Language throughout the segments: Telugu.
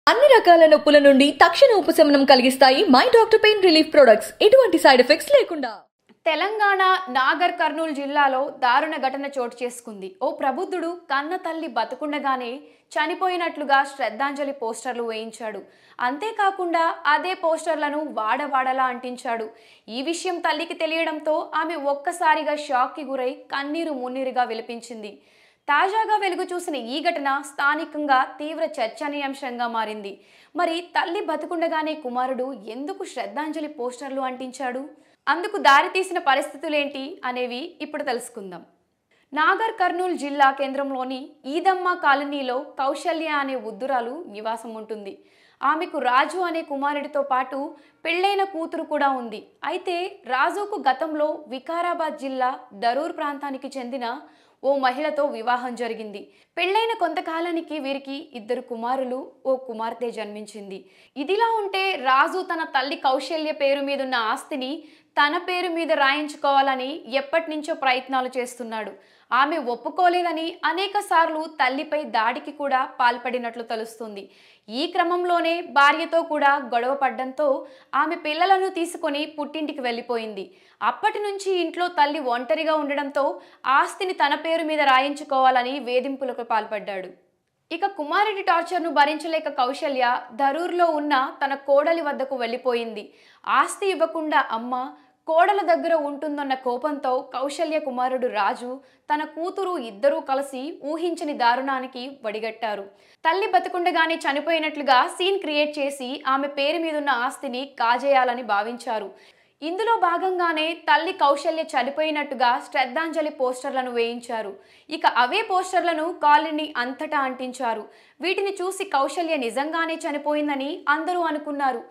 అన్ని రకాల నొప్పుల నుండి తక్షణ ఉపశమనం కలిగిస్తాయి my doctor pain relief products. ఎటువంటి సైడ్ ఎఫెక్ట్స్ లేకుండా. తెలంగాణ నాగర్ కర్నూలు జిల్లాలో దారుణ ఘటన చోటు చేసుకుంది. ఓ ప్రబుద్ధుడు కన్న తల్లి బతుకుండగానే చనిపోయినట్లుగా శ్రద్ధాంజలి పోస్టర్లు వేయించాడు. అంతేకాకుండా అదే పోస్టర్లను వాడవాడలా అంటించాడు. ఈ విషయం తల్లికి తెలియడంతో ఆమె ఒక్కసారిగా షాక్కి గురై కన్నీరు మున్నీరుగా విలపించింది. తాజాగా వెలుగు చూసిన ఈ ఘటన స్థానికంగా తీవ్ర చర్చనీయాంశంగా మారింది. మరి తల్లి బతుకుండగానే కుమారుడు ఎందుకు శ్రద్ధాంజలి పోస్టర్లు అంటించాడు? అందుకు దారితీసిన పరిస్థితులేంటి అనేవి ఇప్పుడు తెలుసుకుందాం. నాగర్ కర్నూలు జిల్లా కేంద్రంలోని ఈదమ్మ కాలనీలో కౌశల్య అనే వృద్ధురాలు నివాసం ఉంటుంది. ఆమెకు రాజు అనే కుమారుడితో పాటు పెళ్లైన కూతురు కూడా ఉంది. అయితే రాజుకు గతంలో వికారాబాద్ జిల్లా దరూర్ ప్రాంతానికి చెందిన ఓ మహిళతో వివాహం జరిగింది. పెళ్లైన కొంతకాలానికి వీరికి 2 కుమారులు, ఓ కుమార్తె జన్మించింది. ఇదిలా ఉంటే రాజు తన తల్లి కౌశల్య పేరు మీదున్న ఆస్తిని తన పేరు మీద రాయించుకోవాలని ఎప్పటి నుంచో ప్రయత్నాలు చేస్తున్నాడు. ఆమె ఒప్పుకోలేదని అనేక సార్లు తల్లిపై దాడికి కూడా పాల్పడినట్లు తెలుస్తుంది. ఈ క్రమంలోనే భార్యతో కూడా గొడవ పడ్డంతో ఆమె పిల్లలను తీసుకొని పుట్టింటికి వెళ్ళిపోయింది. అప్పటి నుంచి ఇంట్లో తల్లి ఒంటరిగా ఉండడంతో ఆస్తిని తన పేరు మీద రాయించుకోవాలని వేధింపులకు పాల్పడ్డాడు. ఇక కుమారుడి టార్చర్ను భరించలేక కౌశల్య దరూర్లో ఉన్న తన కోడలి వద్దకు వెళ్ళిపోయింది. ఆస్తి ఇవ్వకుండా అమ్మ కోడల దగ్గర ఉంటుందన్న కోపంతో కౌశల్య కుమారుడు రాజు తన కూతురు ఇద్దరూ కలిసి ఊహించని దారుణానికి వడిగట్టారు. తల్లి బతుకుండగానే చనిపోయినట్లుగా సీన్ క్రియేట్ చేసి ఆమె పేరు మీదున్న ఆస్తిని కాజేయాలని భావించారు. ఇందులో భాగంగానే తల్లి కౌశల్య చనిపోయినట్టుగా శ్రద్ధాంజలి పోస్టర్లను వేయించారు. ఇక అవే పోస్టర్లను కాలనీ అంతటా అంటించారు. వీటిని చూసి కౌశల్య నిజంగానే చనిపోయిందని అందరూ అనుకున్నారు.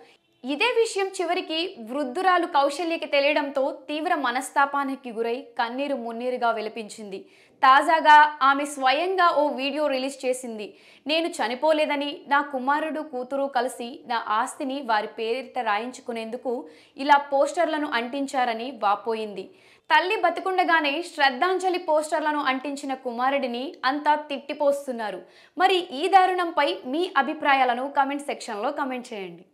ఇదే విషయం చివరికి వృద్ధురాలు కౌశల్యకి తెలియడంతో తీవ్ర మనస్తాపానికి గురై కన్నీరు మున్నీరుగా విలపించింది. తాజాగా ఆమె స్వయంగా ఓ వీడియో రిలీజ్ చేసింది. నేను చనిపోలేదని, నా కుమారుడు కూతురు కలిసి నా ఆస్తిని వారి పేరిట రాయించుకునేందుకు ఇలా పోస్టర్లను అంటించారని వాపోయింది. తల్లి బతుకుండగానే శ్రద్ధాంజలి పోస్టర్లను అంటించిన కుమారుడిని అంతా తిట్టిపోస్తున్నారు. మరి ఈ దారుణంపై మీ అభిప్రాయాలను కామెంట్ సెక్షన్లో కామెంట్ చేయండి.